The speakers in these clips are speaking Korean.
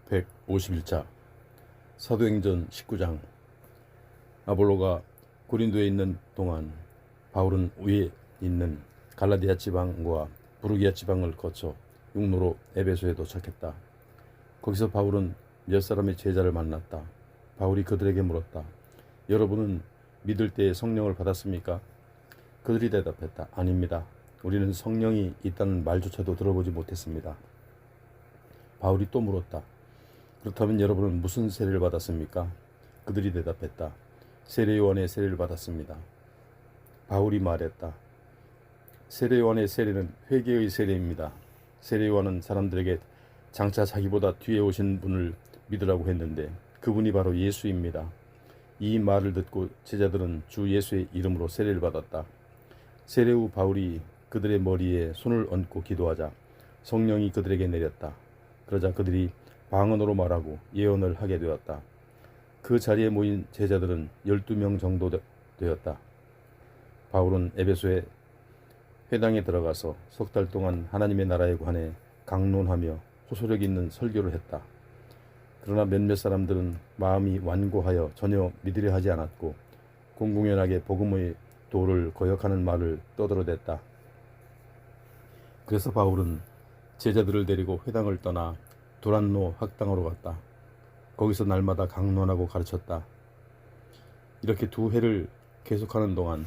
151차 사도행전 19장. 아볼로가 고린도에 있는 동안 바울은 위에 있는 갈라디아 지방과 부르기아 지방을 거쳐 육로로 에베소에 도착했다. 거기서 바울은 몇 사람의 제자를 만났다. 바울이 그들에게 물었다. 여러분은 믿을 때에 성령을 받았습니까? 그들이 대답했다. 아닙니다. 우리는 성령이 있다는 말조차도 들어보지 못했습니다. 바울이 또 물었다. 그렇다면 여러분은 무슨 세례를 받았습니까? 그들이 대답했다. 세례요한의 세례를 받았습니다. 바울이 말했다. 세례요한의 세례는 회개의 세례입니다. 세례요한은 사람들에게 장차 자기보다 뒤에 오신 분을 믿으라고 했는데 그분이 바로 예수입니다. 이 말을 듣고 제자들은 주 예수의 이름으로 세례를 받았다. 세례 후 바울이 그들의 머리에 손을 얹고 기도하자 성령이 그들에게 내렸다. 그러자 그들이 방언으로 말하고 예언을 하게 되었다. 그 자리에 모인 제자들은 12명 정도 되었다. 바울은 에베소의 회당에 들어가서 석 달 동안 하나님의 나라에 관해 강론하며 호소력 있는 설교를 했다. 그러나 몇몇 사람들은 마음이 완고하여 전혀 믿으려 하지 않았고 공공연하게 복음의 도를 거역하는 말을 떠들어댔다. 그래서 바울은 제자들을 데리고 회당을 떠나 두란노 학당으로 갔다. 거기서 날마다 강론하고 가르쳤다. 이렇게 2회를 계속하는 동안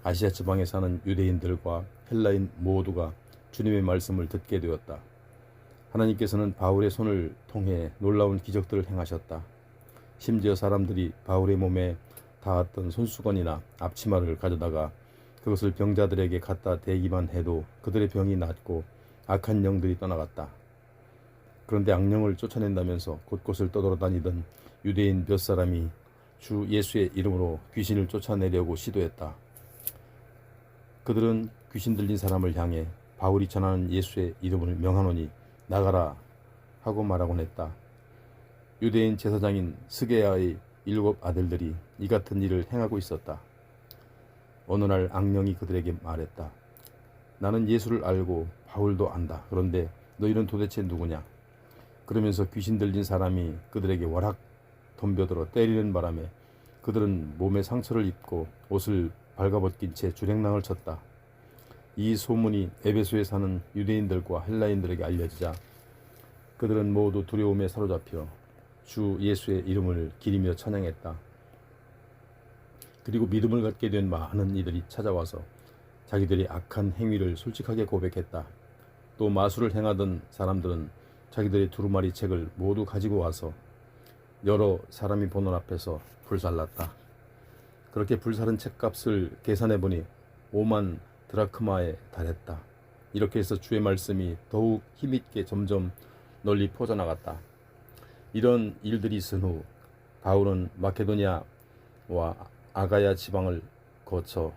아시아 지방에 사는 유대인들과 헬라인 모두가 주님의 말씀을 듣게 되었다. 하나님께서는 바울의 손을 통해 놀라운 기적들을 행하셨다. 심지어 사람들이 바울의 몸에 닿았던 손수건이나 앞치마를 가져다가 그것을 병자들에게 갖다 대기만 해도 그들의 병이 낫고 악한 영들이 떠나갔다. 그런데 악령을 쫓아낸다면서 곳곳을 떠돌아다니던 유대인 몇 사람이 주 예수의 이름으로 귀신을 쫓아내려고 시도했다. 그들은 귀신 들린 사람을 향해 바울이 전하는 예수의 이름을 명하노니 나가라 하고 말하곤 했다. 유대인 제사장인 스게야의 7 아들들이 이 같은 일을 행하고 있었다. 어느 날 악령이 그들에게 말했다. 나는 예수를 알고 바울도 안다. 그런데 너희는 도대체 누구냐? 그러면서 귀신 들린 사람이 그들에게 와락 덤벼들어 때리는 바람에 그들은 몸에 상처를 입고 옷을 발가벗긴 채 주랭랑을 쳤다. 이 소문이 에베소에 사는 유대인들과 헬라인들에게 알려지자 그들은 모두 두려움에 사로잡혀 주 예수의 이름을 기리며 찬양했다. 그리고 믿음을 갖게 된 많은 이들이 찾아와서 자기들이 악한 행위를 솔직하게 고백했다. 또 마술을 행하던 사람들은 자기들의 두루마리 책을 모두 가지고 와서 여러 사람이 보는 앞에서 불살랐다. 그렇게 불사른 책값을 계산해보니 5만 드라크마에 달했다. 이렇게 해서 주의 말씀이 더욱 힘있게 점점 널리 퍼져나갔다. 이런 일들이 있은 후 바울은 마케도니아와 아가야 지방을 거쳐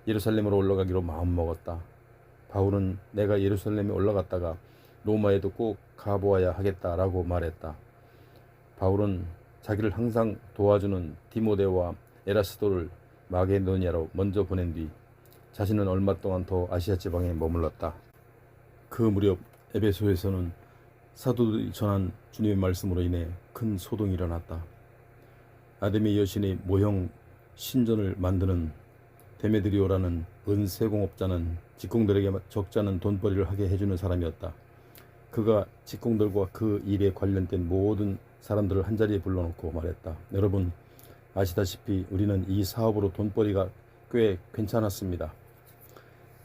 예루살렘으로 올라가기로 마음먹었다. 바울은 내가 예루살렘에 올라갔다가 로마에도 꼭 가보아야 하겠다라고 말했다. 바울은 자기를 항상 도와주는 디모데와 에라스도를 마게도니아로 먼저 보낸 뒤 자신은 얼마 동안 더 아시아 지방에 머물렀다. 그 무렵 에베소에서는 사도들이 전한 주님의 말씀으로 인해 큰 소동이 일어났다. 아데미 여신의 모형 신전을 만드는 데메드리오라는 은세공업자는 직공들에게 적지 않은 돈벌이를 하게 해주는 사람이었다. 그가 직공들과 그 일에 관련된 모든 사람들을 한자리에 불러놓고 말했다. 여러분 아시다시피 우리는 이 사업으로 돈벌이가 꽤 괜찮았습니다.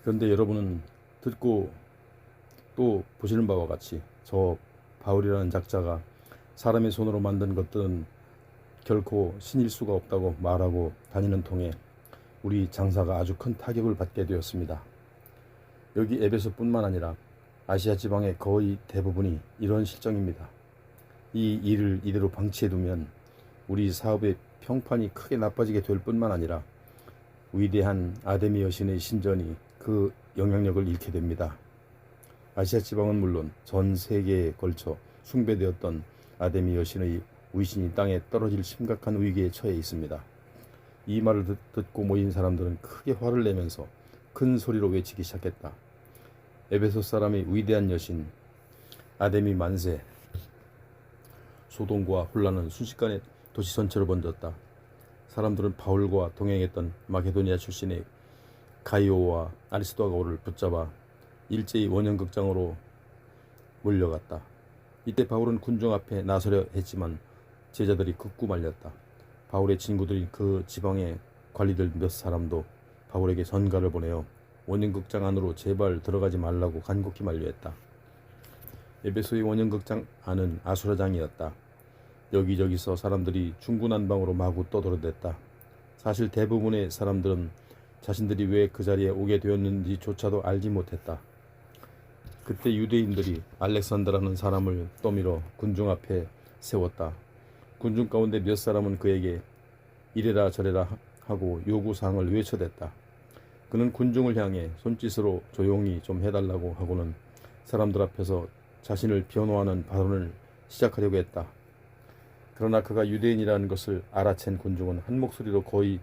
그런데 여러분은 듣고 또 보시는 바와 같이 저 바울이라는 작자가 사람의 손으로 만든 것들은 결코 신일 수가 없다고 말하고 다니는 통에 우리 장사가 아주 큰 타격을 받게 되었습니다. 여기 에베소뿐만 아니라 아시아 지방의 거의 대부분이 이런 실정입니다. 이 일을 이대로 방치해두면 우리 사업의 평판이 크게 나빠지게 될 뿐만 아니라 위대한 아데미 여신의 신전이 그 영향력을 잃게 됩니다. 아시아 지방은 물론 전 세계에 걸쳐 숭배되었던 아데미 여신의 위신이 땅에 떨어질 심각한 위기에 처해 있습니다. 이 말을 듣고 모인 사람들은 크게 화를 내면서 큰 소리로 외치기 시작했다. 에베소 사람의 위대한 여신 아데미 만세, 소동과 혼란은 순식간에 도시 전체로 번졌다. 사람들은 바울과 동행했던 마게도니아 출신의 가이오와 아리스도아고를 붙잡아 일제히 원형극장으로 몰려갔다. 이때 바울은 군중 앞에 나서려 했지만 제자들이 극구 말렸다. 바울의 친구들인 그 지방의 관리들 몇 사람도 바울에게 전가를 보내어 원형극장 안으로 제발 들어가지 말라고 간곡히 만류했다. 에베소의 원형극장 안은 아수라장이었다. 여기저기서 사람들이 중구난방으로 마구 떠들어댔다. 사실 대부분의 사람들은 자신들이 왜 그 자리에 오게 되었는지조차도 알지 못했다. 그때 유대인들이 알렉산더라는 사람을 떠밀어 군중 앞에 세웠다. 군중 가운데 몇 사람은 그에게 이래라 저래라 하고 요구사항을 외쳐댔다. 그는 군중을 향해 손짓으로 조용히 좀 해달라고 하고는 사람들 앞에서 자신을 변호하는 발언을 시작하려고 했다. 그러나 그가 유대인이라는 것을 알아챈 군중은 한 목소리로 거의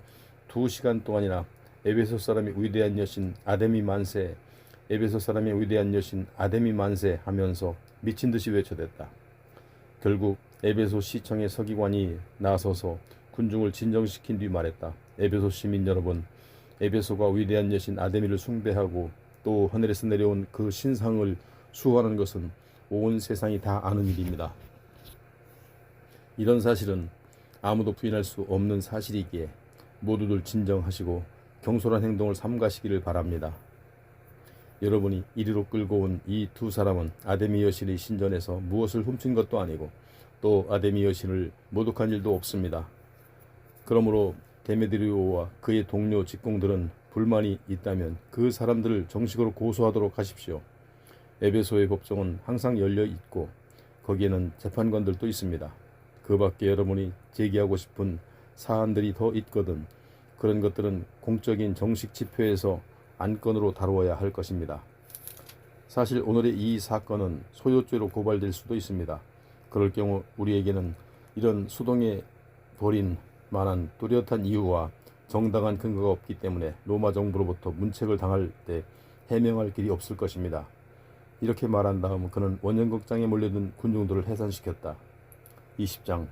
2시간 동안이나 에베소 사람의 위대한 여신 아데미 만세, 에베소 사람의 위대한 여신 아데미 만세 하면서 미친 듯이 외쳐댔다. 결국 에베소 시청의 서기관이 나서서 군중을 진정시킨 뒤 말했다. 에베소 시민 여러분, 에베소가 위대한 여신 아데미를 숭배하고 또 하늘에서 내려온 그 신상을 수호하는 것은 온 세상이 다 아는 일입니다. 이런 사실은 아무도 부인할 수 없는 사실이기에 모두들 진정하시고 경솔한 행동을 삼가시기를 바랍니다. 여러분이 이리로 끌고 온 이 두 사람은 아데미 여신의 신전에서 무엇을 훔친 것도 아니고 또 아데미 여신을 모독한 일도 없습니다. 그러므로 데메드리오와 그의 동료 직공들은 불만이 있다면 그 사람들을 정식으로 고소하도록 하십시오. 에베소의 법정은 항상 열려 있고 거기에는 재판관들도 있습니다. 그 밖에 여러분이 제기하고 싶은 사안들이 더 있거든 그런 것들은 공적인 정식 집회에서 안건으로 다루어야 할 것입니다. 사실 오늘의 이 사건은 소요죄로 고발될 수도 있습니다. 그럴 경우 우리에게는 이런 수동에 벌인 만한 뚜렷한 이유와 정당한 근거가 없기 때문에 로마 정부로부터 문책을 당할 때 해명할 길이 없을 것입니다. 이렇게 말한 다음 그는 원형극장에 몰려든 군중들을 해산시켰다. 20장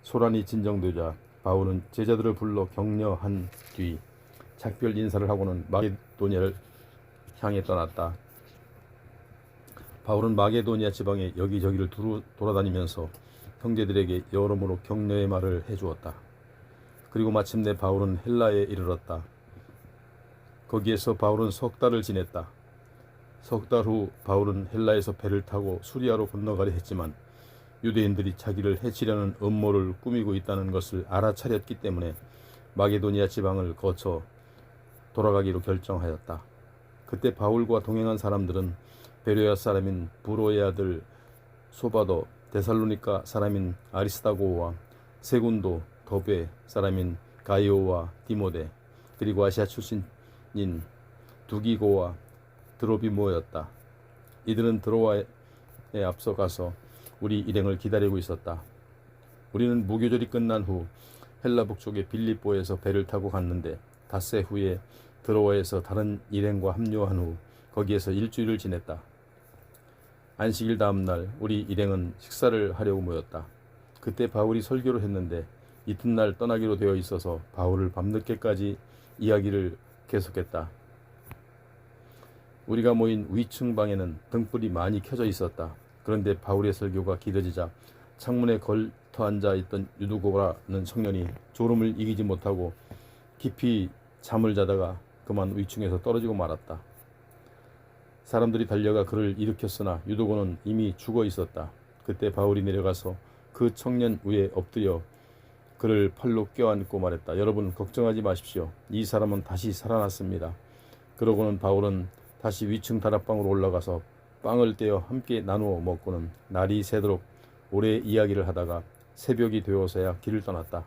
소란이 진정되자 바울은 제자들을 불러 격려한 뒤 작별 인사를 하고는 마게도니아를 향해 떠났다. 바울은 마게도니아 지방의 여기저기를 돌아다니면서 형제들에게 여러모로 격려의 말을 해주었다. 그리고 마침내 바울은 헬라에 이르렀다. 거기에서 바울은 석 달을 지냈다. 석 달 후 바울은 헬라에서 배를 타고 수리아로 건너가려 했지만 유대인들이 자기를 해치려는 음모를 꾸미고 있다는 것을 알아차렸기 때문에 마게도니아 지방을 거쳐 돌아가기로 결정하였다. 그때 바울과 동행한 사람들은 베레아 사람인 부로의 아들 소바도, 데살로니가 사람인 아리스다고와 세군도, 더베 사람인 가이오와 디모데, 그리고 아시아 출신인 두기고와 드로비모였다. 이들은 드로아에 앞서 가서 우리 일행을 기다리고 있었다. 우리는 무교절이 끝난 후 헬라 북쪽의 빌립보에서 배를 타고 갔는데 닷새 후에 드로아에서 다른 일행과 합류한 후 거기에서 일주일을 지냈다. 안식일 다음 날 우리 일행은 식사를 하려고 모였다. 그때 바울이 설교를 했는데 이튿날 떠나기로 되어 있어서 바울을 밤늦게까지 이야기를 계속했다. 우리가 모인 위층 방에는 등불이 많이 켜져 있었다. 그런데 바울의 설교가 길어지자 창문에 걸터 앉아 있던 유두고라는 청년이 졸음을 이기지 못하고 깊이 잠을 자다가 그만 위층에서 떨어지고 말았다. 사람들이 달려가 그를 일으켰으나 유두고는 이미 죽어 있었다. 그때 바울이 내려가서 그 청년 위에 엎드려 그를 팔로 껴안고 말했다. 여러분 걱정하지 마십시오. 이 사람은 다시 살아났습니다. 그러고는 바울은 다시 위층 다락방으로 올라가서 빵을 떼어 함께 나누어 먹고는 날이 새도록 오래 이야기를 하다가 새벽이 되어서야 길을 떠났다.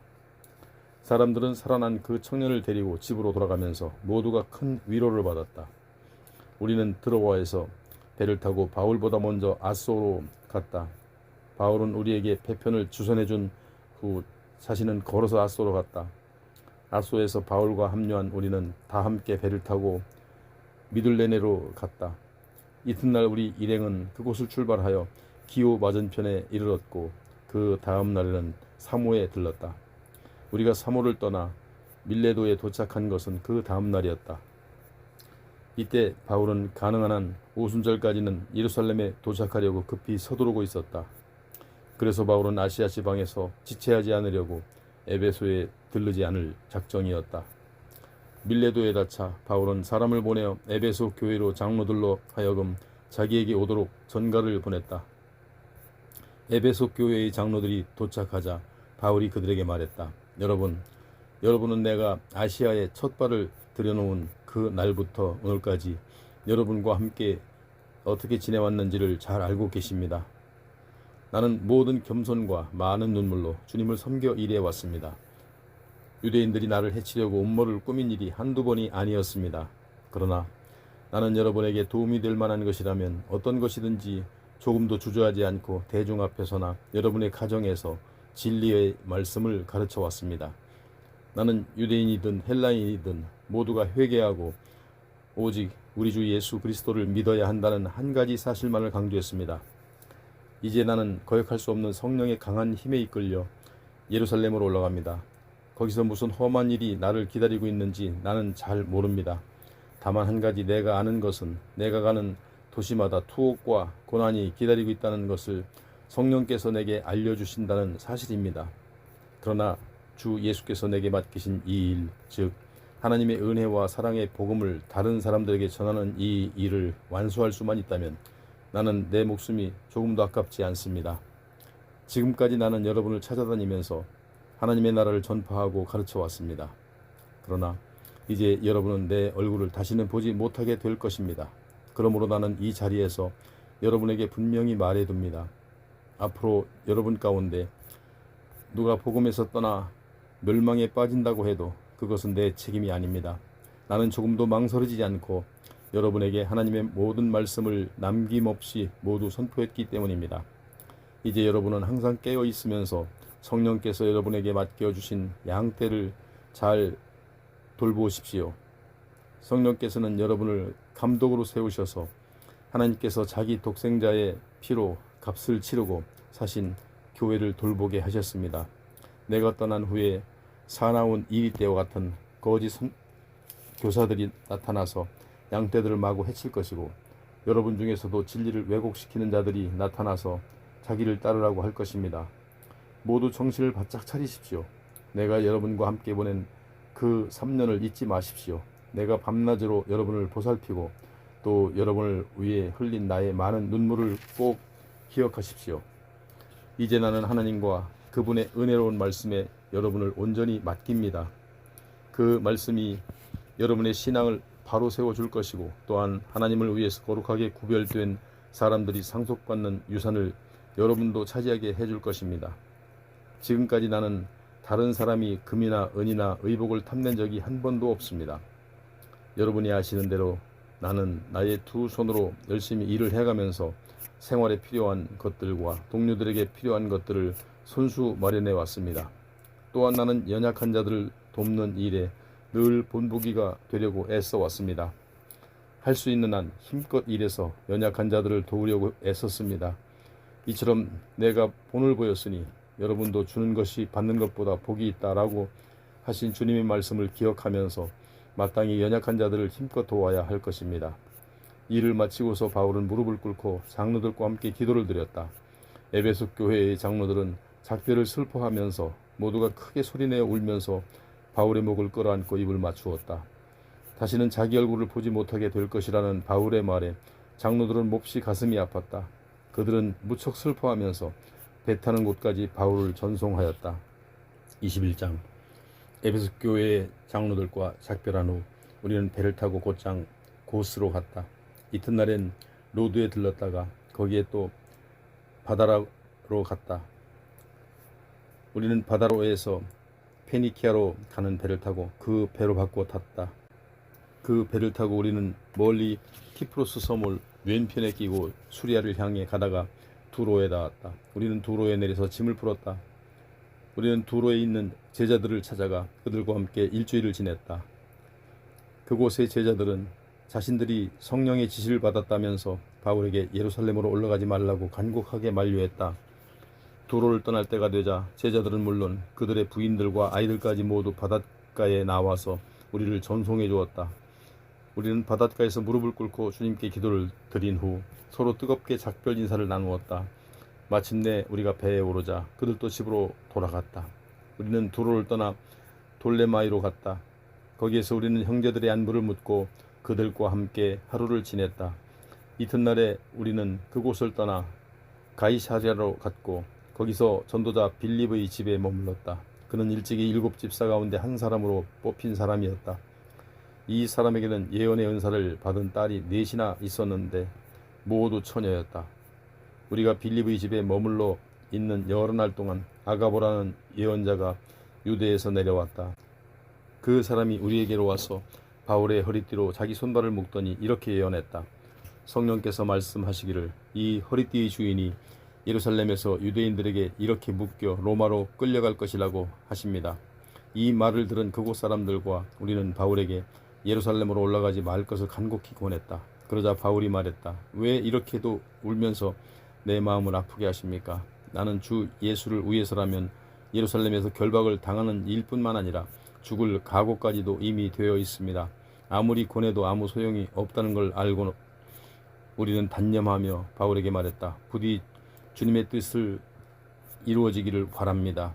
사람들은 살아난 그 청년을 데리고 집으로 돌아가면서 모두가 큰 위로를 받았다. 우리는 드로아에서 배를 타고 바울보다 먼저 아소로 갔다. 바울은 우리에게 배편을 주선해준 후 자신은 걸어서 아소로 갔다. 아소에서 바울과 합류한 우리는 다 함께 배를 타고 미들레네로 갔다. 이튿날 우리 일행은 그곳을 출발하여 기오 맞은편에 이르렀고 그 다음 날에는 사모에 들렀다. 우리가 사모를 떠나 밀레도에 도착한 것은 그 다음 날이었다. 이때 바울은 가능한 한 오순절까지는 예루살렘에 도착하려고 급히 서두르고 있었다. 그래서 바울은 아시아 지방에서 지체하지 않으려고 에베소에 들르지 않을 작정이었다. 밀레도에 닿자 바울은 사람을 보내어 에베소 교회로 장로들로 하여금 자기에게 오도록 전가를 보냈다. 에베소 교회의 장로들이 도착하자 바울이 그들에게 말했다. 여러분은 내가 아시아에 첫 발을 들여놓은 그 날부터 오늘까지 여러분과 함께 어떻게 지내왔는지를 잘 알고 계십니다. 나는 모든 겸손과 많은 눈물로 주님을 섬겨 일해왔습니다. 유대인들이 나를 해치려고 음모를 꾸민 일이 한두 번이 아니었습니다. 그러나 나는 여러분에게 도움이 될 만한 것이라면 어떤 것이든지 조금도 주저하지 않고 대중 앞에서나 여러분의 가정에서 진리의 말씀을 가르쳐 왔습니다. 나는 유대인이든 헬라인이든 모두가 회개하고 오직 우리 주 예수 그리스도를 믿어야 한다는 한 가지 사실만을 강조했습니다. 이제 나는 거역할 수 없는 성령의 강한 힘에 이끌려 예루살렘으로 올라갑니다. 거기서 무슨 험한 일이 나를 기다리고 있는지 나는 잘 모릅니다. 다만 한 가지 내가 아는 것은 내가 가는 도시마다 투옥과 고난이 기다리고 있다는 것을 성령께서 내게 알려주신다는 사실입니다. 그러나 주 예수께서 내게 맡기신 이 일, 즉 하나님의 은혜와 사랑의 복음을 다른 사람들에게 전하는 이 일을 완수할 수만 있다면 나는 내 목숨이 조금도 아깝지 않습니다. 지금까지 나는 여러분을 찾아다니면서 하나님의 나라를 전파하고 가르쳐 왔습니다. 그러나 이제 여러분은 내 얼굴을 다시는 보지 못하게 될 것입니다. 그러므로 나는 이 자리에서 여러분에게 분명히 말해둡니다. 앞으로 여러분 가운데 누가 복음에서 떠나 멸망에 빠진다고 해도 그것은 내 책임이 아닙니다. 나는 조금도 망설이지 않고 여러분에게 하나님의 모든 말씀을 남김없이 모두 선포했기 때문입니다. 이제 여러분은 항상 깨어 있으면서 성령께서 여러분에게 맡겨주신 양떼를 잘 돌보십시오. 성령께서는 여러분을 감독으로 세우셔서 하나님께서 자기 독생자의 피로 값을 치르고 사신 교회를 돌보게 하셨습니다. 내가 떠난 후에 사나운 이리떼와 같은 거짓 교사들이 나타나서 양떼들을 마구 해칠 것이고 여러분 중에서도 진리를 왜곡시키는 자들이 나타나서 자기를 따르라고 할 것입니다. 모두 정신을 바짝 차리십시오. 내가 여러분과 함께 보낸 그 3년을 잊지 마십시오. 내가 밤낮으로 여러분을 보살피고 또 여러분을 위해 흘린 나의 많은 눈물을 꼭 기억하십시오. 이제 나는 하나님과 그분의 은혜로운 말씀에 여러분을 온전히 맡깁니다. 그 말씀이 여러분의 신앙을 바로 세워줄 것이고 또한 하나님을 위해서 거룩하게 구별된 사람들이 상속받는 유산을 여러분도 차지하게 해줄 것입니다. 지금까지 나는 다른 사람이 금이나 은이나 의복을 탐낸 적이 한 번도 없습니다. 여러분이 아시는 대로 나는 나의 두 손으로 열심히 일을 해가면서 생활에 필요한 것들과 동료들에게 필요한 것들을 손수 마련해 왔습니다. 또한 나는 연약한 자들을 돕는 일에 늘 본보기가 되려고 애써 왔습니다. 할 수 있는 한 힘껏 일해서 연약한 자들을 도우려고 애썼습니다. 이처럼 내가 본을 보였으니 여러분도 주는 것이 받는 것보다 복이 있다라고 하신 주님의 말씀을 기억하면서 마땅히 연약한 자들을 힘껏 도와야 할 것입니다. 일을 마치고서 바울은 무릎을 꿇고 장로들과 함께 기도를 드렸다. 에베소 교회의 장로들은 작별을 슬퍼하면서 모두가 크게 소리내어 울면서 바울의 목을 끌어안고 입을 맞추었다. 다시는 자기 얼굴을 보지 못하게 될 것이라는 바울의 말에 장로들은 몹시 가슴이 아팠다. 그들은 무척 슬퍼하면서 배 타는 곳까지 바울을 전송하였다. 21장 에베소 교회의 장로들과 작별한 후 우리는 배를 타고 곧장 고스로 갔다. 이튿날엔 로드에 들렀다가 거기에 또 바다라로 갔다. 우리는 바다로에서 페니키아로 가는 배를 타고 그 배로 바꾸어 탔다. 그 배를 타고 우리는 멀리 키프로스 섬을 왼편에 끼고 수리아를 향해 가다가 두로에 닿았다. 우리는 두로에 내려서 짐을 풀었다. 우리는 두로에 있는 제자들을 찾아가 그들과 함께 일주일을 지냈다. 그곳의 제자들은 자신들이 성령의 지시를 받았다면서 바울에게 예루살렘으로 올라가지 말라고 간곡하게 만류했다. 도로를 떠날 때가 되자 제자들은 물론 그들의 부인들과 아이들까지 모두 바닷가에 나와서 우리를 전송해 주었다. 우리는 바닷가에서 무릎을 꿇고 주님께 기도를 드린 후 서로 뜨겁게 작별 인사를 나누었다. 마침내 우리가 배에 오르자 그들도 집으로 돌아갔다. 우리는 도로를 떠나 돌레마이로 갔다. 거기에서 우리는 형제들의 안부를 묻고 그들과 함께 하루를 지냈다. 이튿날에 우리는 그곳을 떠나 가이사랴로 갔고 거기서 전도자 빌립의 집에 머물렀다. 그는 일찍이 7 집사 가운데 한 사람으로 뽑힌 사람이었다. 이 사람에게는 예언의 은사를 받은 딸이 4이나 있었는데 모두 처녀였다. 우리가 빌립의 집에 머물러 있는 여러 날 동안 아가보라는 예언자가 유대에서 내려왔다. 그 사람이 우리에게로 와서 바울의 허리띠로 자기 손발을 묶더니 이렇게 예언했다. 성령께서 말씀하시기를 이 허리띠의 주인이 예루살렘에서 유대인들에게 이렇게 묶여 로마로 끌려갈 것이라고 하십니다. 이 말을 들은 그곳 사람들과 우리는 바울에게 예루살렘으로 올라가지 말 것을 간곡히 권했다. 그러자 바울이 말했다. 왜 이렇게도 울면서 내 마음을 아프게 하십니까? 나는 주 예수를 위해서라면 예루살렘에서 결박을 당하는 일뿐만 아니라 죽을 각오까지도 이미 되어 있습니다. 아무리 권해도 아무 소용이 없다는 걸 알고 우리는 단념하며 바울에게 말했다. 부디 주님의 뜻을 이루어지기를 바랍니다.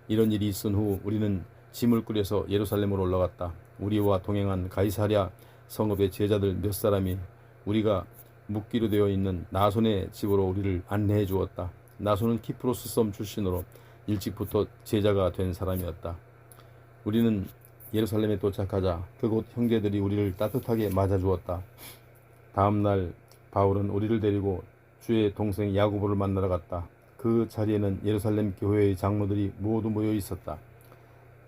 이런 일이 있은 후 우리는 짐을 꾸려서 예루살렘으로 올라갔다. 우리와 동행한 가이사랴 성읍의 제자들 몇 사람이 우리가 묵기로 되어 있는 나손의 집으로 우리를 안내해 주었다. 나손은 키프로스 섬 출신으로 일찍부터 제자가 된 사람이었다. 우리는 예루살렘에 도착하자 그곳 형제들이 우리를 따뜻하게 맞아주었다. 다음날 바울은 우리를 데리고 주의 동생 야고보를 만나러 갔다. 그 자리에는 예루살렘 교회의 장로들이 모두 모여 있었다.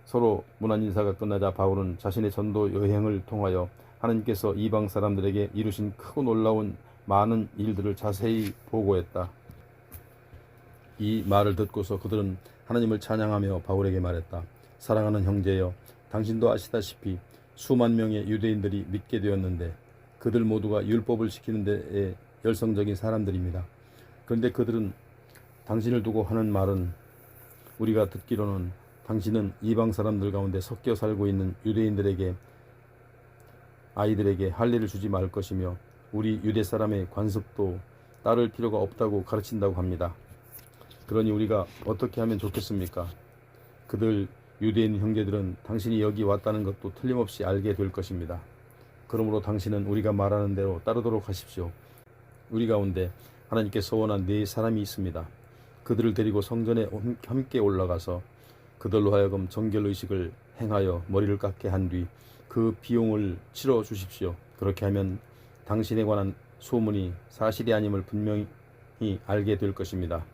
서로 문안 인사가 끝나자 바울은 자신의 전도 여행을 통하여 하나님께서 이방 사람들에게 이루신 크고 놀라운 많은 일들을 자세히 보고했다. 이 말을 듣고서 그들은 하나님을 찬양하며 바울에게 말했다. 사랑하는 형제여, 당신도 아시다시피 수만 명의 유대인들이 믿게 되었는데 그들 모두가 율법을 지키는 데에 열성적인 사람들입니다. 그런데 그들은 당신을 두고 하는 말은 우리가 듣기로는 당신은 이방 사람들 가운데 섞여 살고 있는 유대인들에게 아이들에게 할례를 주지 말 것이며 우리 유대 사람의 관습도 따를 필요가 없다고 가르친다고 합니다. 그러니 우리가 어떻게 하면 좋겠습니까? 그들 유대인 형제들은 당신이 여기 왔다는 것도 틀림없이 알게 될 것입니다. 그러므로 당신은 우리가 말하는 대로 따르도록 하십시오. 우리 가운데 하나님께 소원한 4사람이 있습니다. 그들을 데리고 성전에 함께 올라가서 그들로 하여금 정결의식을 행하여 머리를 깎게 한 뒤 그 비용을 치러 주십시오. 그렇게 하면 당신에 관한 소문이 사실이 아님을 분명히 알게 될 것입니다.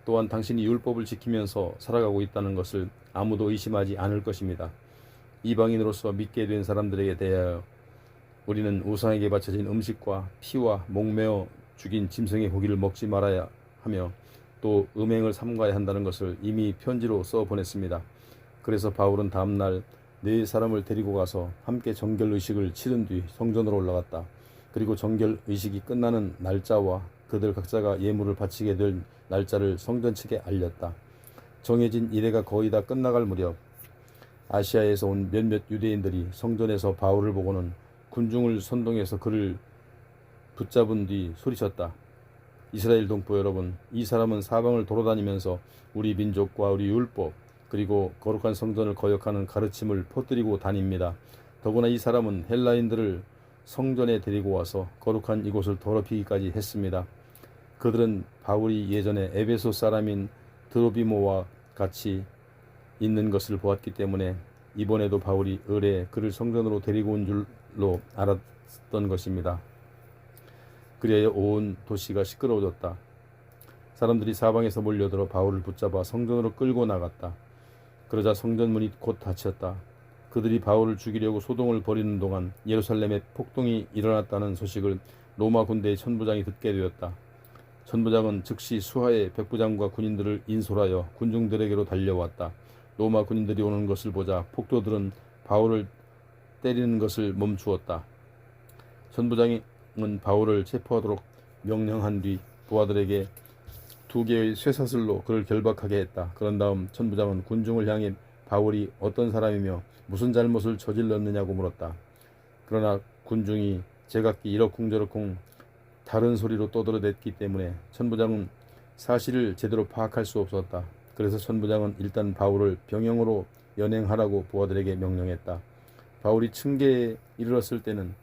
또한 당신이 율법을 지키면서 살아가고 있다는 것을 아무도 의심하지 않을 것입니다. 이방인으로서 믿게 된 사람들에게 대하여 우리는 우상에게 바쳐진 음식과 피와 목매어 죽인 짐승의 고기를 먹지 말아야 하며 또 음행을 삼가야 한다는 것을 이미 편지로 써 보냈습니다. 그래서 바울은 다음날 4사람을 데리고 가서 함께 정결의식을 치른 뒤 성전으로 올라갔다. 그리고 정결의식이 끝나는 날짜와 그들 각자가 예물을 바치게 될 날짜를 성전 측에 알렸다. 정해진 이래가 거의 다 끝나갈 무렵 아시아에서 온 몇몇 유대인들이 성전에서 바울을 보고는 군중을 선동해서 그를 붙잡은 뒤 소리쳤다. 이스라엘 동포 여러분, 이 사람은 사방을 돌아다니면서 우리 민족과 우리 율법 그리고 거룩한 성전을 거역하는 가르침을 퍼뜨리고 다닙니다. 더구나 이 사람은 헬라인들을 성전에 데리고 와서 거룩한 이곳을 더럽히기까지 했습니다. 그들은 바울이 예전에 에베소 사람인 드로비모와 같이 있는 것을 보았기 때문에 이번에도 바울이 을에 그를 성전으로 데리고 온 줄로 알았던 것입니다. 그리하여 온 도시가 시끄러워졌다. 사람들이 사방에서 몰려들어 바울을 붙잡아 성전으로 끌고 나갔다. 그러자 성전 문이 곧 닫혔다. 그들이 바울을 죽이려고 소동을 벌이는 동안 예루살렘에 폭동이 일어났다는 소식을 로마 군대의 천부장이 듣게 되었다. 천부장은 즉시 수하의 백부장과 군인들을 인솔하여 군중들에게로 달려왔다. 로마 군인들이 오는 것을 보자 폭도들은 바울을 때리는 것을 멈추었다. 천부장은 바울을 체포하도록 명령한 뒤 부하들에게 두 개의 쇠사슬로 그를 결박하게 했다. 그런 다음 천부장은 군중을 향해 바울이 어떤 사람이며 무슨 잘못을 저질렀느냐고 물었다. 그러나 군중이 제각기 이러쿵저러쿵 다른 소리로 떠들어댔기 때문에 천부장은 사실을 제대로 파악할 수 없었다. 그래서 천부장은 일단 바울을 병영으로 연행하라고 부하들에게 명령했다. 바울이 층계에 이르렀을 때는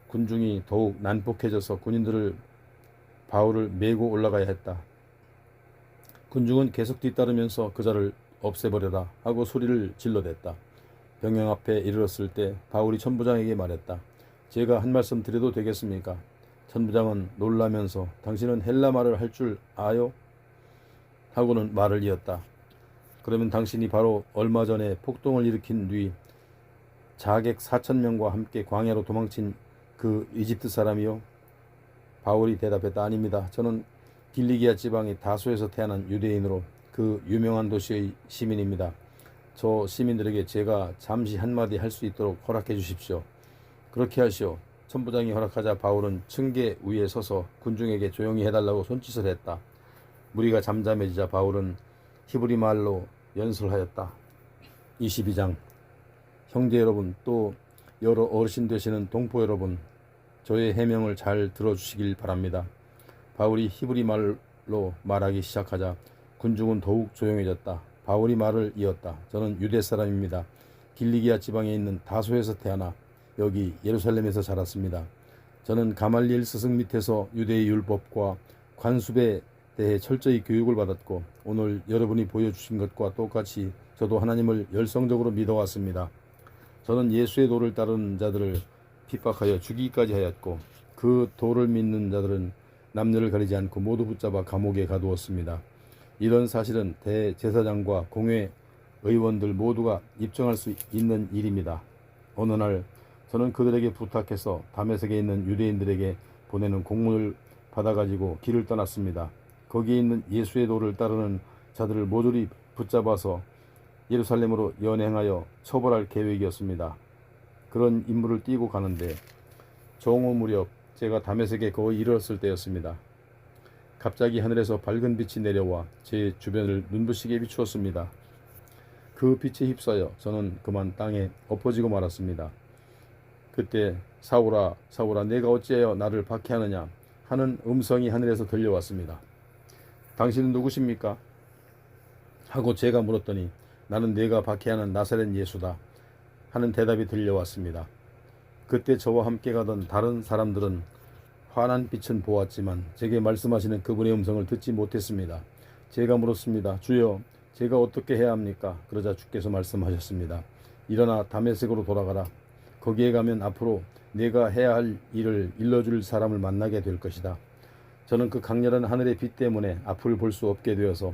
군중이 더욱 난폭해져서 군인들을 바울을 메고 올라가야 했다. 군중은 계속 뒤따르면서 그자를 없애버려라 하고 소리를 질러댔다. 병영 앞에 이르렀을 때 바울이 천부장에게 말했다. 제가 한 말씀 드려도 되겠습니까? 천부장은 놀라면서 당신은 헬라말을 할 줄 아요? 하고는 말을 이었다. 그러면 당신이 바로 얼마 전에 폭동을 일으킨 뒤 자객 4,000명과 함께 광야로 도망친 그 이집트 사람이요? 바울이 대답했다. 아닙니다. 저는 길리기아 지방의 다소에서 태어난 유대인으로 그 유명한 도시의 시민입니다. 저 시민들에게 제가 잠시 한마디 할 수 있도록 허락해 주십시오. 그렇게 하시오. 천부장이 허락하자 바울은 층계 위에 서서 군중에게 조용히 해달라고 손짓을 했다. 무리가 잠잠해지자 바울은 히브리 말로 연설하였다. 22장. 형제 여러분, 또 여러 어르신 되시는 동포 여러분, 저의 해명을 잘 들어주시길 바랍니다. 바울이 히브리 말로 말하기 시작하자 군중은 더욱 조용해졌다. 바울이 말을 이었다. 저는 유대 사람입니다. 길리기아 지방에 있는 다소에서 태어나 여기 예루살렘에서 자랐습니다. 저는 가말리엘 스승 밑에서 유대의 율법과 관습에 대해 철저히 교육을 받았고 오늘 여러분이 보여주신 것과 똑같이 저도 하나님을 열성적으로 믿어왔습니다. 저는 예수의 도를 따르는 자들을 핍박하여 죽이기까지 하였고 그 도를 믿는 자들은 남녀를 가리지 않고 모두 붙잡아 감옥에 가두었습니다. 이런 사실은 대제사장과 공회 의원들 모두가 입증할 수 있는 일입니다. 어느 날 저는 그들에게 부탁해서 다메섹에 있는 유대인들에게 보내는 공문을 받아가지고 길을 떠났습니다. 거기에 있는 예수의 도를 따르는 자들을 모조리 붙잡아서 예루살렘으로 연행하여 처벌할 계획이었습니다. 그런 임무를 띠고 가는데 정오 무렵 제가 다메섹에 거의 이르렀을 때였습니다. 갑자기 하늘에서 밝은 빛이 내려와 제 주변을 눈부시게 비추었습니다. 그 빛에 휩싸여 저는 그만 땅에 엎어지고 말았습니다. 그때 사울아 사울아 내가 어찌하여 나를 박해하느냐 하는 음성이 하늘에서 들려왔습니다. 당신은 누구십니까? 하고 제가 물었더니 나는 내가 박해하는 나사렛 예수다 하는 대답이 들려왔습니다. 그때 저와 함께 가던 다른 사람들은 환한 빛은 보았지만 제게 말씀하시는 그분의 음성을 듣지 못했습니다. 제가 물었습니다. 주여, 제가 어떻게 해야 합니까? 그러자 주께서 말씀하셨습니다. 일어나 다메섹으로 돌아가라. 거기에 가면 앞으로 내가 해야 할 일을 일러줄 사람을 만나게 될 것이다. 저는 그 강렬한 하늘의 빛 때문에 앞을 볼 수 없게 되어서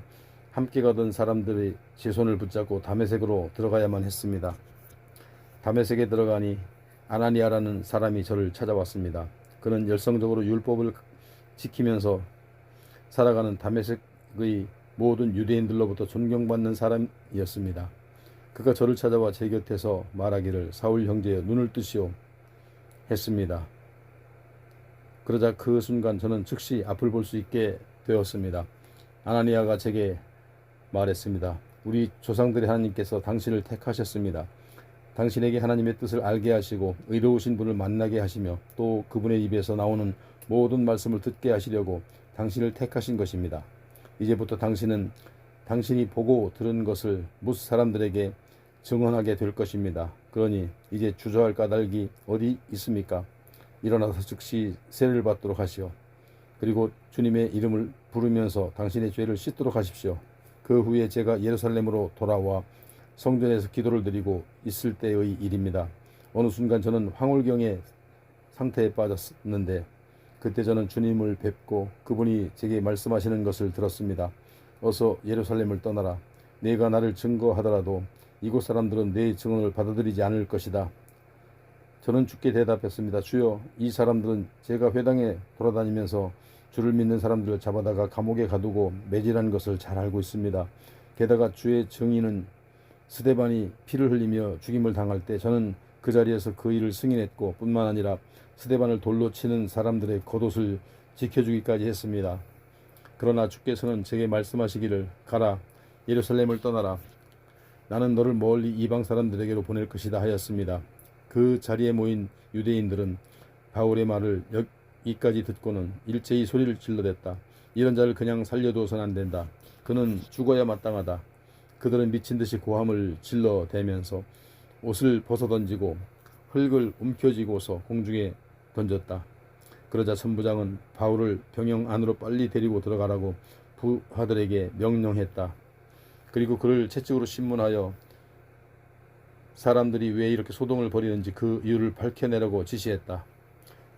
함께 가던 사람들의 제 손을 붙잡고 다메섹으로 들어가야만 했습니다. 다메섹에 들어가니 아나니아라는 사람이 저를 찾아왔습니다. 그는 열성적으로 율법을 지키면서 살아가는 다메섹의 모든 유대인들로부터 존경받는 사람이었습니다. 그가 저를 찾아와 제 곁에서 말하기를 사울 형제여 눈을 뜨시오 했습니다. 그러자 그 순간 저는 즉시 앞을 볼 수 있게 되었습니다. 아나니아가 제게 말했습니다. 우리 조상들의 하나님께서 당신을 택하셨습니다. 당신에게 하나님의 뜻을 알게 하시고 의로우신 분을 만나게 하시며 또 그분의 입에서 나오는 모든 말씀을 듣게 하시려고 당신을 택하신 것입니다. 이제부터 당신은 당신이 보고 들은 것을 무수 사람들에게 증언하게 될 것입니다. 그러니 이제 주저할 까닭이 어디 있습니까? 일어나서 즉시 세례를 받도록 하시오. 그리고 주님의 이름을 부르면서 당신의 죄를 씻도록 하십시오. 그 후에 제가 예루살렘으로 돌아와 성전에서 기도를 드리고 있을 때의 일입니다. 어느 순간 저는 황홀경의 상태에 빠졌는데 그때 저는 주님을 뵙고 그분이 제게 말씀하시는 것을 들었습니다. 어서 예루살렘을 떠나라. 내가 나를 증거하더라도 이곳 사람들은 내 증언을 받아들이지 않을 것이다. 저는 주께 대답했습니다. 주여, 이 사람들은 제가 회당에 돌아다니면서 주를 믿는 사람들을 잡아다가 감옥에 가두고 매질한 것을 잘 알고 있습니다. 게다가 주의 증인은 스데반이 피를 흘리며 죽임을 당할 때 저는 그 자리에서 그 일을 승인했고 뿐만 아니라 스데반을 돌로 치는 사람들의 겉옷을 지켜주기까지 했습니다. 그러나 주께서는 제게 말씀하시기를 가라 예루살렘을 떠나라 나는 너를 멀리 이방 사람들에게로 보낼 것이다 하였습니다. 그 자리에 모인 유대인들은 바울의 말을 여기까지 듣고는 일제히 소리를 질러댔다. 이런 자를 그냥 살려두어서는 안 된다. 그는 죽어야 마땅하다. 그들은 미친 듯이 고함을 질러대면서 옷을 벗어던지고 흙을 움켜쥐고서 공중에 던졌다. 그러자 천부장은 바울을 병영 안으로 빨리 데리고 들어가라고 부하들에게 명령했다. 그리고 그를 채찍으로 신문하여 사람들이 왜 이렇게 소동을 벌이는지 그 이유를 밝혀내라고 지시했다.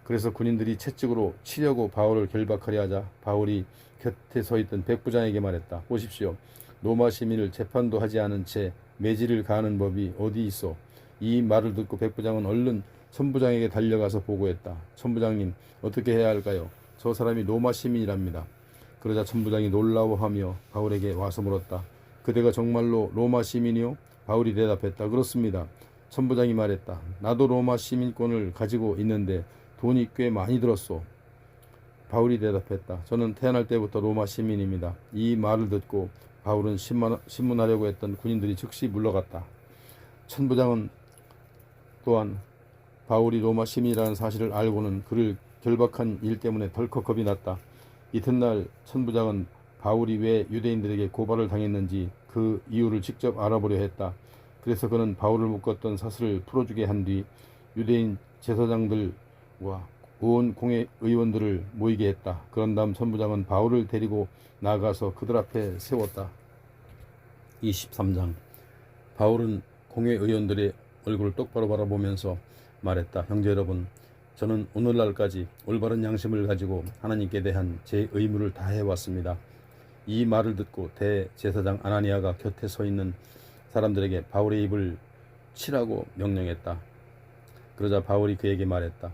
그래서 군인들이 채찍으로 치려고 바울을 결박하려 하자 바울이 곁에 서 있던 백부장에게 말했다. 보십시오. 로마 시민을 재판도 하지 않은 채 매질을 가하는 법이 어디 있어. 이 말을 듣고 백부장은 얼른 천부장에게 달려가서 보고했다. 천부장님, 어떻게 해야 할까요? 저 사람이 로마 시민이랍니다. 그러자 천부장이 놀라워하며 바울에게 와서 물었다. 그대가 정말로 로마 시민이요? 바울이 대답했다. 그렇습니다. 천부장이 말했다. 나도 로마 시민권을 가지고 있는데 돈이 꽤 많이 들었소. 바울이 대답했다. 저는 태어날 때부터 로마 시민입니다. 이 말을 듣고 바울은 신문하려고 했던 군인들이 즉시 물러갔다. 천부장은 또한 바울이 로마 시민이라는 사실을 알고는 그를 결박한 일 때문에 덜컥 겁이 났다. 이튿날 천부장은 바울이 왜 유대인들에게 고발을 당했는지 그 이유를 직접 알아보려 했다. 그래서 그는 바울을 묶었던 사슬을 풀어주게 한 뒤 유대인 제사장들과 온 공회 의원들을 모이게 했다. 그런 다음 천부장은 바울을 데리고 나가서 그들 앞에 세웠다. 23장. 바울은 공회 의원들의 얼굴을 똑바로 바라보면서 말했다. 형제 여러분, 저는 오늘날까지 올바른 양심을 가지고 하나님께 대한 제 의무를 다해왔습니다. 이 말을 듣고 대제사장 아나니아가 곁에 서 있는 사람들에게 바울의 입을 치라고 명령했다. 그러자 바울이 그에게 말했다.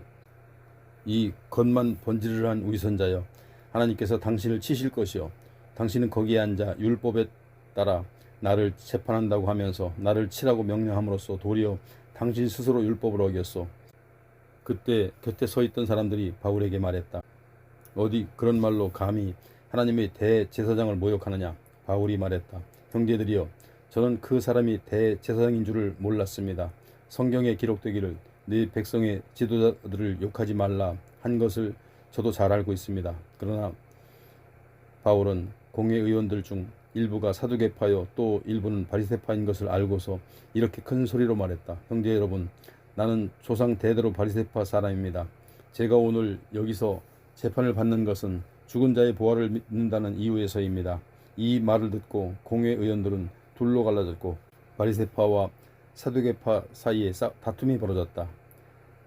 이 겉만 번지르르한 위선자여, 하나님께서 당신을 치실 것이요, 당신은 거기에 앉아 율법에 따라 나를 재판한다고 하면서 나를 치라고 명령함으로써 도리어 당신 스스로 율법을 어겼소. 그때 곁에 서 있던 사람들이 바울에게 말했다. 어디 그런 말로 감히 하나님의 대제사장을 모욕하느냐. 바울이 말했다. 형제들이여, 저는 그 사람이 대제사장인 줄을 몰랐습니다. 성경에 기록되기를 네 백성의 지도자들을 욕하지 말라 한 것을 저도 잘 알고 있습니다. 그러나 바울은 공회 의원들 중 일부가 사두개파요 또 일부는 바리새파인 것을 알고서 이렇게 큰 소리로 말했다. 형제 여러분, 나는 조상 대대로 바리새파 사람입니다. 제가 오늘 여기서 재판을 받는 것은 죽은 자의 부활을 믿는다는 이유에서입니다. 이 말을 듣고 공회 의원들은 둘로 갈라졌고 바리새파와 사두개파 사이에 다툼이 벌어졌다.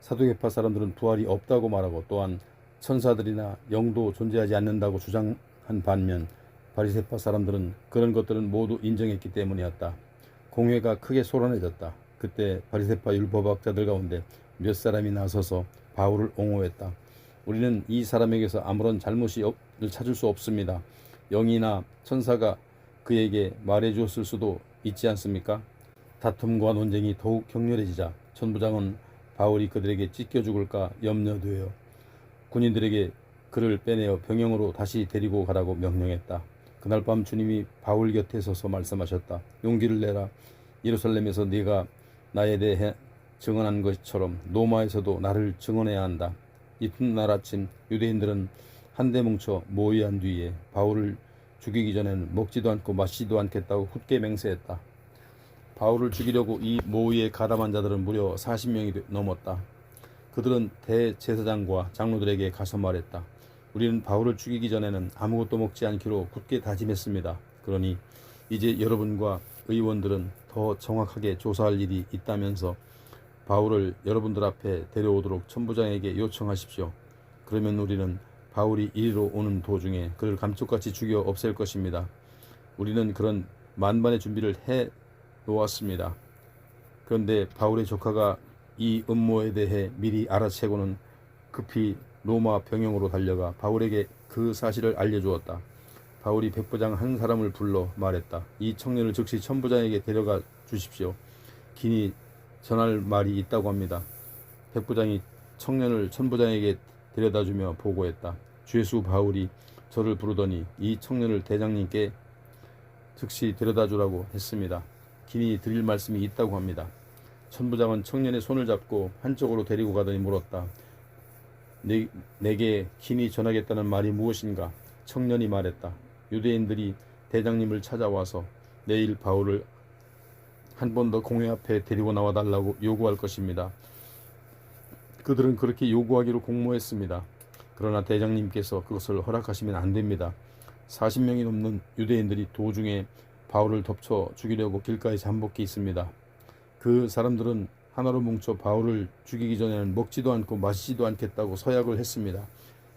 사두개파 사람들은 부활이 없다고 말하고 또한 천사들이나 영도 존재하지 않는다고 주장한 반면 바리새파 사람들은 그런 것들은 모두 인정했기 때문이었다. 공회가 크게 소란해졌다. 그때 바리새파 율법학자들 가운데 몇 사람이 나서서 바울을 옹호했다. 우리는 이 사람에게서 아무런 잘못을 찾을 수 없습니다. 영이나 천사가 그에게 말해 주었을 수도 있지 않습니까? 다툼과 논쟁이 더욱 격렬해지자 천부장은 바울이 그들에게 찢겨 죽을까 염려되어 군인들에게 그를 빼내어 병영으로 다시 데리고 가라고 명령했다. 그날 밤 주님이 바울 곁에 서서 말씀하셨다. 용기를 내라. 예루살렘에서 네가 나에 대해 증언한 것처럼 로마에서도 나를 증언해야 한다. 이튿날 아침 유대인들은 한데 뭉쳐 모의한 뒤에 바울을 죽이기 전에는 먹지도 않고 마시지도 않겠다고 굳게 맹세했다. 바울을 죽이려고 이 모의에 가담한 자들은 무려 40명이 넘었다. 그들은 대제사장과 장로들에게 가서 말했다. 우리는 바울을 죽이기 전에는 아무것도 먹지 않기로 굳게 다짐했습니다. 그러니 이제 여러분과 의원들은 더 정확하게 조사할 일이 있다면서 바울을 여러분들 앞에 데려오도록 천부장에게 요청하십시오. 그러면 우리는 바울이 이리로 오는 도중에 그를 감쪽같이 죽여 없앨 것입니다. 우리는 그런 만반의 준비를 해 놓았습니다. 그런데 바울의 조카가 이 음모에 대해 미리 알아채고는 급히 로마 병영으로 달려가 바울에게 그 사실을 알려주었다. 바울이 백부장 한 사람을 불러 말했다. 이 청년을 즉시 천부장에게 데려가 주십시오. 긴히 전할 말이 있다고 합니다. 백부장이 청년을 천부장에게 데려다주며 보고했다. 죄수 바울이 저를 부르더니 이 청년을 대장님께 즉시 데려다 주라고 했습니다. 긴히 드릴 말씀이 있다고 합니다. 천부장은 청년의 손을 잡고 한쪽으로 데리고 가더니 물었다. 내게 긴히 전하겠다는 말이 무엇인가? 청년이 말했다. 유대인들이 대장님을 찾아와서 내일 바울을 한 번 더 공회 앞에 데리고 나와 달라고 요구할 것입니다. 그들은 그렇게 요구하기로 공모했습니다. 그러나 대장님께서 그것을 허락하시면 안 됩니다. 40명이 넘는 유대인들이 도중에 바울을 덮쳐 죽이려고 길가에 잠복해 있습니다. 그 사람들은 하나로 뭉쳐 바울을 죽이기 전에는 먹지도 않고 마시지도 않겠다고 서약을 했습니다.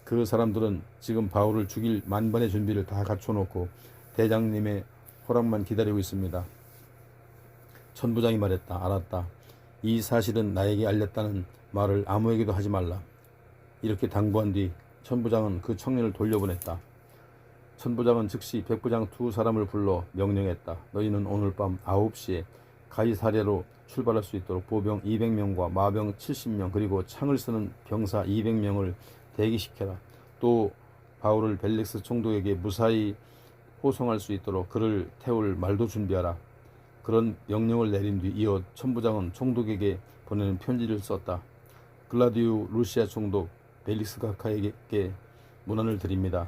그 사람들은 지금 바울을 죽일 만반의 준비를 다 갖춰놓고 대장님의 허락만 기다리고 있습니다. 천부장이 말했다. 알았다. 이 사실은 나에게 알렸다는 말을 아무에게도 하지 말라. 이렇게 당부한 뒤 천부장은 그 청년을 돌려보냈다. 천부장은 즉시 백부장 두 사람을 불러 명령했다. 너희는 오늘 밤 9시에 가이사랴로 출발할 수 있도록 보병 200명과 마병 70명 그리고 창을 쓰는 병사 200명을 대기시켜라. 또 바울을 벨릭스 총독에게 무사히 호송할 수 있도록 그를 태울 말도 준비하라. 그런 명령을 내린 뒤 이어 천부장은 총독에게 보내는 편지를 썼다. 글라디우 루시아 총독 벨릭스 가카에게 문안을 드립니다.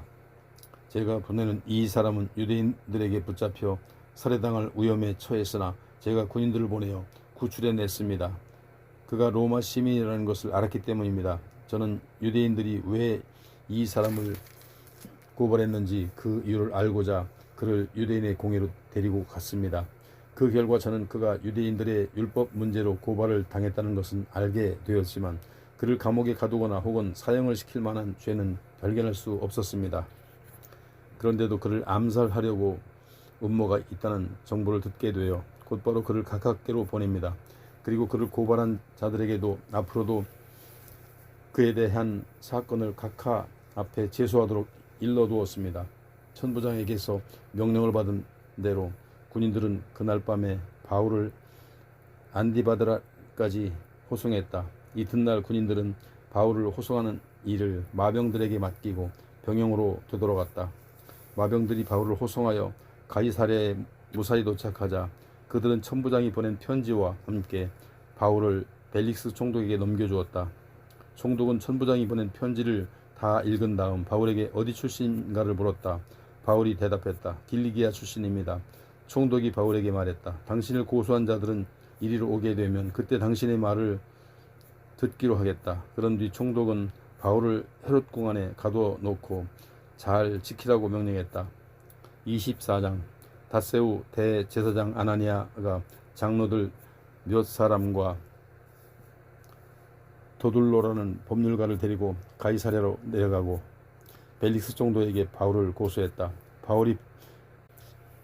제가 보내는 이 사람은 유대인들에게 붙잡혀 살해당할 위험에 처했으나 제가 군인들을 보내어 구출해냈습니다. 그가 로마 시민이라는 것을 알았기 때문입니다. 저는 유대인들이 왜 이 사람을 고발했는지 그 이유를 알고자 그를 유대인의 공회로 데리고 갔습니다. 그 결과 저는 그가 유대인들의 율법 문제로 고발을 당했다는 것은 알게 되었지만 그를 감옥에 가두거나 혹은 사형을 시킬 만한 죄는 발견할 수 없었습니다. 그런데도 그를 암살하려고 음모가 있다는 정보를 듣게 되어 곧바로 그를 가깝게로 보냅니다. 그리고 그를 고발한 자들에게도 앞으로도 그에 대한 사건을 각하 앞에 제소하도록 일러두었습니다. 천부장에게서 명령을 받은 대로 군인들은 그날 밤에 바울을 안디바드라까지 호송했다. 이튿날 군인들은 바울을 호송하는 일을 마병들에게 맡기고 병영으로 되돌아갔다. 마병들이 바울을 호송하여 가이사랴에 무사히 도착하자 그들은 천부장이 보낸 편지와 함께 바울을 벨릭스 총독에게 넘겨주었다. 총독은 천부장이 보낸 편지를 다 읽은 다음 바울에게 어디 출신인가를 물었다. 바울이 대답했다. 길리기아 출신입니다. 총독이 바울에게 말했다. 당신을 고소한 자들은 이리로 오게 되면 그때 당신의 말을 듣기로 하겠다. 그런 뒤 총독은 바울을 헤롯 궁안에 가둬놓고 잘 지키라고 명령했다. 24장 닷새우 대제사장 아나니아가 장로들 몇 사람과 도둘로라는 법률가를 데리고 가이사랴로 내려가고 벨릭스 총독에게 바울을 고소했다. 바울이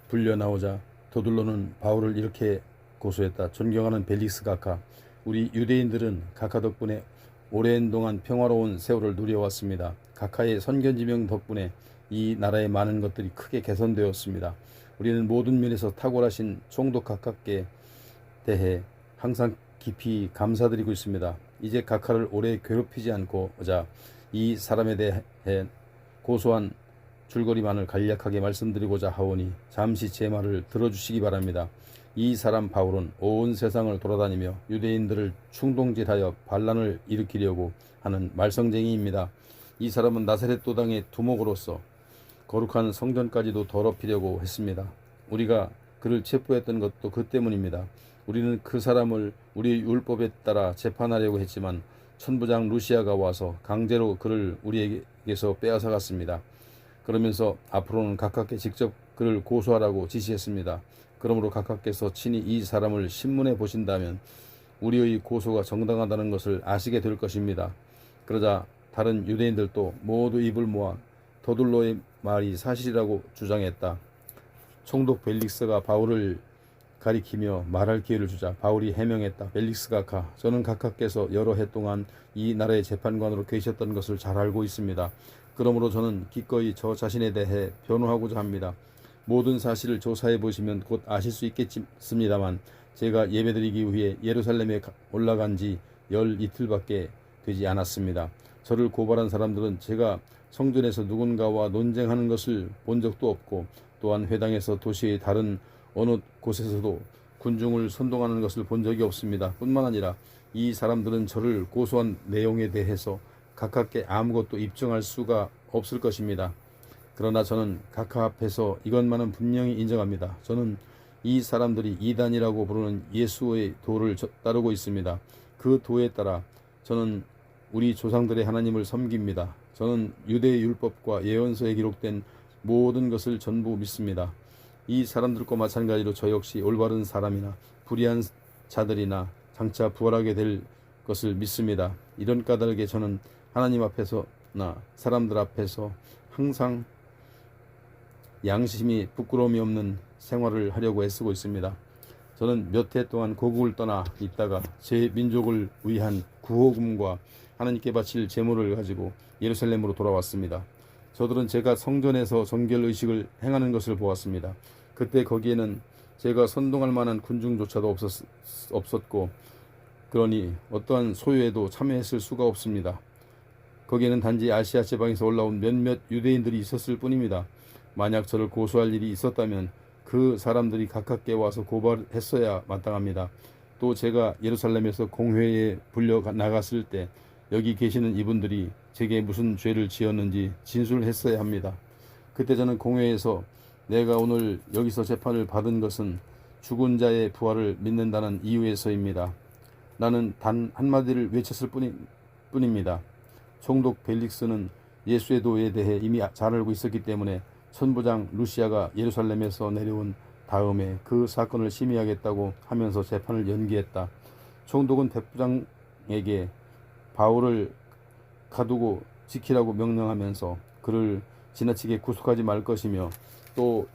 불려 나오자 도둘로는 바울을 이렇게 고소했다. 존경하는 벨릭스 가카, 우리 유대인들은 가카 덕분에 오랜 동안 평화로운 세월을 누려왔습니다. 가카의 선견지명 덕분에 이 나라의 많은 것들이 크게 개선되었습니다. 우리는 모든 면에서 탁월하신 총독 가카께 대해 항상 깊이 감사드리고 있습니다. 이제 가카를 오래 괴롭히지 않고자 이 사람에 대해 고소한 줄거리만을 간략하게 말씀드리고자 하오니 잠시 제 말을 들어주시기 바랍니다. 이 사람 바울은 온 세상을 돌아다니며 유대인들을 충동질하여 반란을 일으키려고 하는 말썽쟁이입니다. 이 사람은 나사렛 도당의 두목으로서 거룩한 성전까지도 더럽히려고 했습니다. 우리가 그를 체포했던 것도 그 때문입니다. 우리는 그 사람을 우리 율법에 따라 재판하려고 했지만 천부장 루시아가 와서 강제로 그를 우리에게서 빼앗아갔습니다. 그러면서 앞으로는 각각께 직접 그를 고소하라고 지시했습니다. 그러므로 각각께서 친히 이 사람을 신문해 보신다면 우리의 고소가 정당하다는 것을 아시게 될 것입니다. 그러자 다른 유대인들도 모두 입을 모아 도둘로의 말이 사실이라고 주장했다. 총독 벨릭스가 바울을 가리키며 말할 기회를 주자 바울이 해명했다. 벨릭스 가카, 저는 각하께서 여러 해 동안 이 나라의 재판관으로 계셨던 것을 잘 알고 있습니다. 그러므로 저는 기꺼이 저 자신에 대해 변호하고자 합니다. 모든 사실을 조사해 보시면 곧 아실 수 있겠습니다만 제가 예배드리기 위해 예루살렘에 올라간 지 12틀밖에 되지 않았습니다. 저를 고발한 사람들은 제가 성전에서 누군가와 논쟁하는 것을 본 적도 없고, 또한 회당에서 도시의 다른 어느 곳에서도 군중을 선동하는 것을 본 적이 없습니다. 뿐만 아니라 이 사람들은 저를 고소한 내용에 대해서 가깝게 아무것도 입증할 수가 없을 것입니다. 그러나 저는 각하 앞에서 이것만은 분명히 인정합니다. 저는 이 사람들이 이단이라고 부르는 예수의 도를 따르고 있습니다. 그 도에 따라 저는 우리 조상들의 하나님을 섬깁니다. 저는 유대 율법과 예언서에 기록된 모든 것을 전부 믿습니다. 이 사람들과 마찬가지로 저 역시 올바른 사람이나 불의한 자들이나 장차 부활하게 될 것을 믿습니다. 이런 까닭에 저는 하나님 앞에서나 사람들 앞에서 항상 양심이 부끄러움이 없는 생활을 하려고 애쓰고 있습니다. 저는 몇 해 동안 고국을 떠나 있다가 제 민족을 위한 구호금과 하나님께 바칠 제물을 가지고 예루살렘으로 돌아왔습니다. 저들은 제가 성전에서 정결 의식을 행하는 것을 보았습니다. 그때 거기에는 제가 선동할 만한 군중조차도 없었고, 그러니 어떠한 소요에도 참여했을 수가 없습니다. 거기에는 단지 아시아 지방에서 올라온 몇몇 유대인들이 있었을 뿐입니다. 만약 저를 고소할 일이 있었다면 그 사람들이 가깝게 와서 고발했어야 마땅합니다. 또 제가 예루살렘에서 공회에 불려 나갔을 때 여기 계시는 이분들이 제게 무슨 죄를 지었는지 진술했어야 합니다. 그때 저는 공회에서 내가 오늘 여기서 재판을 받은 것은 죽은 자의 부활을 믿는다는 이유에서입니다. 나는 단 한마디를 외쳤을 뿐입니다. 총독 벨릭스는 예수의 도에 대해 이미 잘 알고 있었기 때문에 천부장 루시아가 예루살렘에서 내려온 다음에 그 사건을 심의하겠다고 하면서 재판을 연기했다. 총독은 대부장에게 바울을 가두고 지키라고 명령하면서 그를 지나치게 구속하지 말 것이며, 또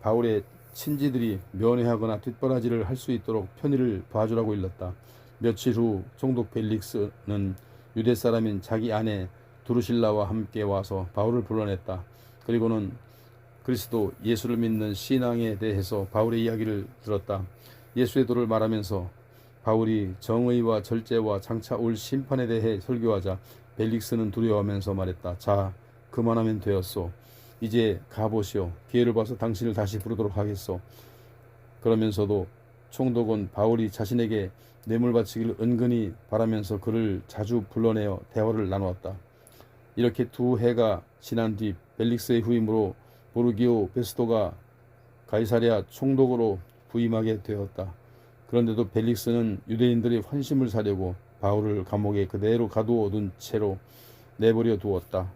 바울의 친지들이 면회하거나 뒷바라지를 할 수 있도록 편의를 봐주라고 일렀다. 며칠 후 총독 벨릭스는 유대 사람인 자기 아내 두루실라와 함께 와서 바울을 불러냈다. 그리고는 그리스도 예수를 믿는 신앙에 대해서 바울의 이야기를 들었다. 예수의 도를 말하면서 바울이 정의와 절제와 장차 올 심판에 대해 설교하자 벨릭스는 두려워하면서 말했다. 자, 그만하면 되었소. 이제 가보시오. 기회를 봐서 당신을 다시 부르도록 하겠소. 그러면서도 총독은 바울이 자신에게 뇌물 바치기를 은근히 바라면서 그를 자주 불러내어 대화를 나누었다. 이렇게 두 해가 지난 뒤 벨릭스의 후임으로 보르기오 베스토가 가이사랴 총독으로 부임하게 되었다. 그런데도 벨릭스는 유대인들의 환심을 사려고 바울을 감옥에 그대로 가두어 둔 채로 내버려 두었다.